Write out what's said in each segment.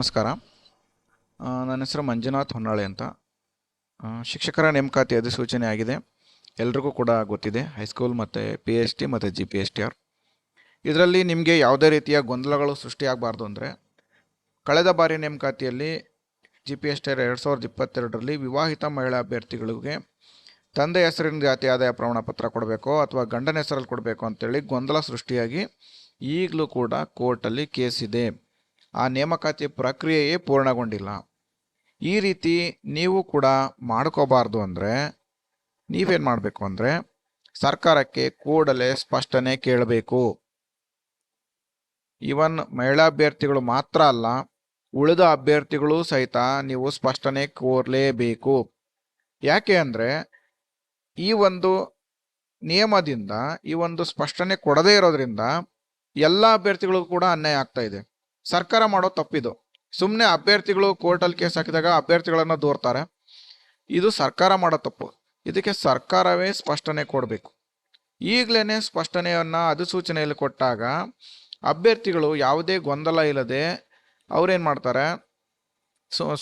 ನಮಸ್ಕಾರ. ನನ್ನ ಹೆಸರು ಮಂಜುನಾಥ್ ಹೊನ್ನಾಳಿ ಅಂತ. ಶಿಕ್ಷಕರ ನೇಮಕಾತಿ ಅಧಿಸೂಚನೆ ಆಗಿದೆ. ಎಲ್ರಿಗೂ ಕೂಡ ಗೊತ್ತಿದೆ. ಹೈಸ್ಕೂಲ್ ಮತ್ತು PhD ಮತ್ತು GPSTR. ಇದರಲ್ಲಿ ನಿಮಗೆ ಯಾವುದೇ ರೀತಿಯ ಗೊಂದಲಗಳು ಸೃಷ್ಟಿಯಾಗಬಾರ್ದು ಅಂದರೆ, ಕಳೆದ ಬಾರಿ ನೇಮಕಾತಿಯಲ್ಲಿ GPSTR 2022ರಲ್ಲಿ ವಿವಾಹಿತ ಮಹಿಳಾ ಅಭ್ಯರ್ಥಿಗಳಿಗೆ ತಂದೆ ಹೆಸರಿನ ಜಾತಿ ಆದಾಯ ಪ್ರಮಾಣ ಪತ್ರ ಕೊಡಬೇಕೋ ಅಥವಾ ಗಂಡನ ಹೆಸರಲ್ಲಿ ಕೊಡಬೇಕು ಅಂತೇಳಿ ಗೊಂದಲ ಸೃಷ್ಟಿಯಾಗಿ ಈಗಲೂ ಕೂಡ ಕೋರ್ಟಲ್ಲಿ ಕೇಸ್ ಇದೆ. ಆ ನೇಮಕಾತಿ ಪ್ರಕ್ರಿಯೆಯೇ ಪೂರ್ಣಗೊಂಡಿಲ್ಲ. ಈ ರೀತಿ ನೀವು ಕೂಡ ಮಾಡ್ಕೋಬಾರ್ದು ಅಂದರೆ ನೀವೇನು ಮಾಡಬೇಕು ಅಂದರೆ, ಸರ್ಕಾರಕ್ಕೆ ಕೂಡಲೇ ಸ್ಪಷ್ಟನೆ ಕೇಳಬೇಕು. ಈವನ್ ಮಹಿಳಾ ಅಭ್ಯರ್ಥಿಗಳು ಮಾತ್ರ ಅಲ್ಲ, ಉಳಿದ ಅಭ್ಯರ್ಥಿಗಳು ಸಹಿತ ನೀವು ಸ್ಪಷ್ಟನೆ ಕೋರಲೇಬೇಕು. ಯಾಕೆ ಅಂದರೆ ಈ ಒಂದು ನಿಯಮದಿಂದ, ಈ ಒಂದು ಸ್ಪಷ್ಟನೆ ಕೊಡದೇ ಇರೋದ್ರಿಂದ ಎಲ್ಲ ಅಭ್ಯರ್ಥಿಗಳಿಗೂ ಕೂಡ ಅನ್ಯಾಯ ಆಗ್ತಾ ಇದೆ. ಸರ್ಕಾರ ಮಾಡೋ ತಪ್ಪಿದು. ಸುಮ್ಮನೆ ಅಭ್ಯರ್ಥಿಗಳು ಕೋರ್ಟಲ್ಲಿ ಕೇಸ್ ಹಾಕಿದಾಗ ಅಭ್ಯರ್ಥಿಗಳನ್ನು ದೂರ್ತಾರೆ. ಇದು ಸರ್ಕಾರ ಮಾಡೋ ತಪ್ಪು. ಇದಕ್ಕೆ ಸರ್ಕಾರವೇ ಸ್ಪಷ್ಟನೆ ಕೊಡಬೇಕು. ಈಗಲೇ ಸ್ಪಷ್ಟನೆಯನ್ನು ಅಧಿಸೂಚನೆಯಲ್ಲಿ ಕೊಟ್ಟಾಗ ಅಭ್ಯರ್ಥಿಗಳು ಯಾವುದೇ ಗೊಂದಲ ಇಲ್ಲದೆ ಅವ್ರೇನು ಮಾಡ್ತಾರೆ,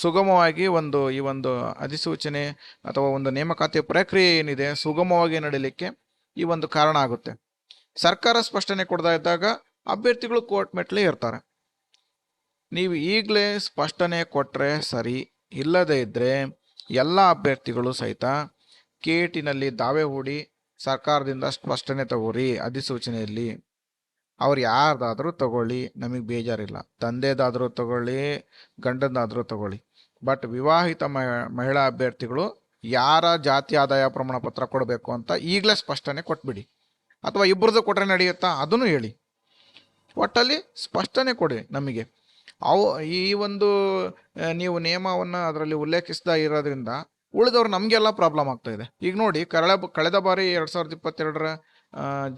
ಸುಗಮವಾಗಿ ಈ ಒಂದು ಅಧಿಸೂಚನೆ ಅಥವಾ ಒಂದು ನೇಮಕಾತಿ ಪ್ರಕ್ರಿಯೆ ಏನಿದೆ ಸುಗಮವಾಗಿ ನಡೀಲಿಕ್ಕೆ ಈ ಒಂದು ಕಾರಣ ಆಗುತ್ತೆ. ಸರ್ಕಾರ ಸ್ಪಷ್ಟನೆ ಕೊಡ್ತಾ ಇದ್ದಾಗ ಅಭ್ಯರ್ಥಿಗಳು ಕೋರ್ಟ್ ಮೆಟ್ಲೇ ಇರ್ತಾರೆ. ನೀವು ಈಗಲೇ ಸ್ಪಷ್ಟನೆ ಕೊಟ್ಟರೆ ಸರಿ. ಇಲ್ಲದೇ ಇದ್ದರೆ ಎಲ್ಲ ಅಭ್ಯರ್ಥಿಗಳು ಸಹಿತ ಕೇಟಿನಲ್ಲಿ ದಾವೆ ಹೂಡಿ ಸರ್ಕಾರದಿಂದ ಸ್ಪಷ್ಟನೆ ತಗೋರಿ. ಅಧಿಸೂಚನೆಯಲ್ಲಿ ಅವ್ರು ಯಾರ್ದಾದರೂ ತಗೊಳ್ಳಿ, ನಮಗೆ ಬೇಜಾರಿಲ್ಲ. ತಂದೆದಾದರೂ ತಗೊಳ್ಳಿ, ಗಂಡದಾದರೂ ತಗೊಳ್ಳಿ. ಬಟ್ ವಿವಾಹಿತ ಮಹಿಳಾ ಅಭ್ಯರ್ಥಿಗಳು ಯಾರ ಜಾತಿ ಆದಾಯ ಪ್ರಮಾಣ ಪತ್ರ ಕೊಡಬೇಕು ಅಂತ ಈಗಲೇ ಸ್ಪಷ್ಟನೆ ಕೊಟ್ಬಿಡಿ. ಅಥವಾ ಇಬ್ಬರದ್ದು ಕೊಟ್ಟರೆ ನಡೆಯುತ್ತಾ ಅದನ್ನು ಹೇಳಿ. ಒಟ್ಟಲ್ಲಿ ಸ್ಪಷ್ಟನೆ ಕೊಡಿ ನಮಗೆ. ಈ ಒಂದು ನೀವು ನಿಯಮವನ್ನು ಅದರಲ್ಲಿ ಉಲ್ಲೇಖಿಸ್ತಾ ಇರೋದ್ರಿಂದ ಉಳಿದವ್ರು ನಮಗೆಲ್ಲ ಪ್ರಾಬ್ಲಮ್ ಆಗ್ತಾ ಇದೆ. ಈಗ ನೋಡಿ, ಕಳೆದ ಬಾರಿ 2022ರ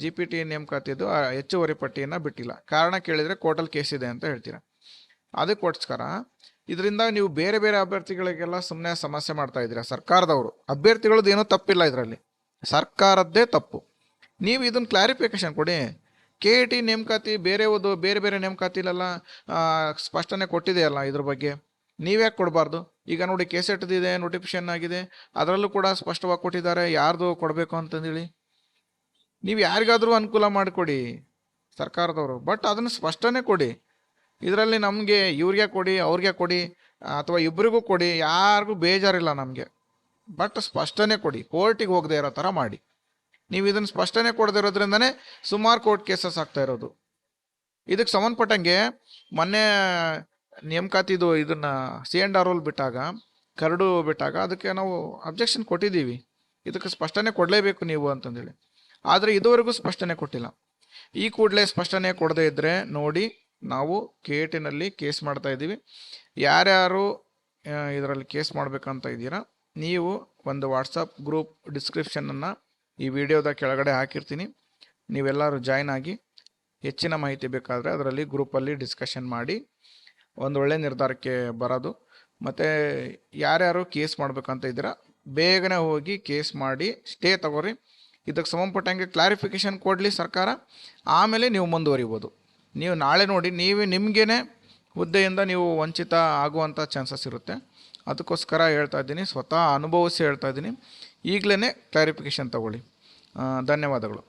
GPT ನೇಮಕಾತಿದ್ದು ಹೆಚ್ಚುವರಿ ಪಟ್ಟಿಯನ್ನು ಬಿಟ್ಟಿಲ್ಲ. ಕಾರಣ ಕೇಳಿದರೆ ಕೋರ್ಟಲ್ಲಿ ಕೇಸ್ ಇದೆ ಅಂತ ಹೇಳ್ತೀರಾ. ಅದಕ್ಕೋಸ್ಕರ ಇದರಿಂದ ನೀವು ಬೇರೆ ಬೇರೆ ಅಭ್ಯರ್ಥಿಗಳಿಗೆಲ್ಲ ಸುಮ್ಮನೆ ಸಮಸ್ಯೆ ಮಾಡ್ತಾ ಇದ್ದೀರಾ. ಸರ್ಕಾರದವರು, ಅಭ್ಯರ್ಥಿಗಳದ್ದು ಏನೂ ತಪ್ಪಿಲ್ಲ, ಇದರಲ್ಲಿ ಸರ್ಕಾರದ್ದೇ ತಪ್ಪು. ನೀವು ಇದನ್ನು ಕ್ಲಾರಿಫಿಕೇಶನ್ ಕೊಡಿ. KT ನೇಮಕಾತಿ ಬೇರೆ ಬೇರೆ ನೇಮಕಾತಿಲೆಲ್ಲ ಸ್ಪಷ್ಟನೆ ಕೊಟ್ಟಿದೆಯಲ್ಲ, ಇದ್ರ ಬಗ್ಗೆ ನೀವ್ಯಾಕೆ ಕೊಡಬಾರ್ದು? ಈಗ ನೋಡಿ, KCETದಿದೆ, ನೋಟಿಫಿಕೇಶನ್ ಆಗಿದೆ, ಅದರಲ್ಲೂ ಕೂಡ ಸ್ಪಷ್ಟವಾಗಿ ಕೊಟ್ಟಿದ್ದಾರೆ ಯಾರ್ದು ಕೊಡಬೇಕು ಅಂತಂದೇಳಿ. ನೀವು ಯಾರಿಗಾದರೂ ಅನುಕೂಲ ಮಾಡಿಕೊಡಿ ಸರ್ಕಾರದವರು, ಬಟ್ ಅದನ್ನು ಸ್ಪಷ್ಟನೆ ಕೊಡಿ. ಇದರಲ್ಲಿ ನಮಗೆ ಇವ್ರಿಗೆ ಕೊಡಿ, ಅವ್ರಿಗೆ ಕೊಡಿ, ಅಥವಾ ಇಬ್ಬರಿಗೂ ಕೊಡಿ, ಯಾರಿಗೂ ಬೇಜಾರಿಲ್ಲ ನಮಗೆ. ಬಟ್ ಸ್ಪಷ್ಟನೆ ಕೊಡಿ, ಕೋರ್ಟಿಗೆ ಹೋಗದೆ ಇರೋ ಥರ ಮಾಡಿ. ನೀವು ಇದನ್ನು ಸ್ಪಷ್ಟನೆ ಕೊಡದಿರೋದ್ರಿಂದನೇ ಸುಮಾರು ಕೋರ್ಟ್ ಕೇಸಸ್ ಆಗ್ತಾ ಇರೋದು. ಇದಕ್ಕೆ ಸಂಬಂಧಪಟ್ಟಂಗೆ ಮೊನ್ನೆ ನೇಮಕಾತಿದು ಇದನ್ನು C&R ಬಿಟ್ಟಾಗ, ಕರಡು ಬಿಟ್ಟಾಗ ಅದಕ್ಕೆ ನಾವು ಅಬ್ಜೆಕ್ಷನ್ ಕೊಟ್ಟಿದ್ದೀವಿ. ಇದಕ್ಕೆ ಸ್ಪಷ್ಟನೆ ಕೊಡಲೇಬೇಕು ನೀವು ಅಂತಂದೇಳಿ. ಆದರೆ ಇದುವರೆಗೂ ಸ್ಪಷ್ಟನೆ ಕೊಟ್ಟಿಲ್ಲ. ಈ ಕೂಡಲೇ ಸ್ಪಷ್ಟನೆ ಕೊಡದೇ ಇದ್ದರೆ ನೋಡಿ, ನಾವು KTನಲ್ಲಿ ಕೇಸ್ ಮಾಡ್ತಾ ಇದ್ದೀವಿ. ಯಾರ್ಯಾರು ಇದರಲ್ಲಿ ಕೇಸ್ ಮಾಡಬೇಕಂತ ಇದ್ದೀರಾ, ನೀವು ಒಂದು ವಾಟ್ಸಪ್ ಗ್ರೂಪ್ ಡಿಸ್ಕ್ರಿಪ್ಷನನ್ನು ಈ ವಿಡಿಯೋದ ಕೆಳಗಡೆ ಹಾಕಿರ್ತೀನಿ. ನೀವೆಲ್ಲರೂ ಜಾಯ್ನ್ ಆಗಿ ಹೆಚ್ಚಿನ ಮಾಹಿತಿ ಬೇಕಾದರೆ ಅದರಲ್ಲಿ ಗ್ರೂಪಲ್ಲಿ ಡಿಸ್ಕಷನ್ ಮಾಡಿ ಒಂದು ಒಳ್ಳೆ ನಿರ್ಧಾರಕ್ಕೆ ಬರೋದು. ಮತ್ತು ಯಾರ್ಯಾರು ಕೇಸ್ ಮಾಡಬೇಕಂತ ಇದ್ದೀರಾ ಬೇಗನೆ ಹೋಗಿ ಕೇಸ್ ಮಾಡಿ ಸ್ಟೇ ತಗೋರಿ. ಇದಕ್ಕೆ ಸಂಬಂಧಪಟ್ಟಂಗೆ ಕ್ಲಾರಿಫಿಕೇಷನ್ ಕೊಡಲಿ ಸರ್ಕಾರ, ಆಮೇಲೆ ನೀವು ಮುಂದುವರಿಬೋದು. ನೀವು ನಾಳೆ ನೋಡಿ, ನಿಮಗೇನೆ ಹುದ್ದೆಯಿಂದ ನೀವು ವಂಚಿತ ಆಗುವಂಥ ಚಾನ್ಸಸ್ ಇರುತ್ತೆ. ಅದಕ್ಕೋಸ್ಕರ ಹೇಳ್ತಾ ಇದ್ದೀನಿ, ಸ್ವತಃ ಅನುಭವಿಸಿ ಹೇಳ್ತಾ ಇದ್ದೀನಿ. ಈಗಲೇ ಕ್ಲಾರಿಫಿಕೇಷನ್ ತಗೊಳ್ಳಿ. ಧನ್ಯವಾದಗಳು.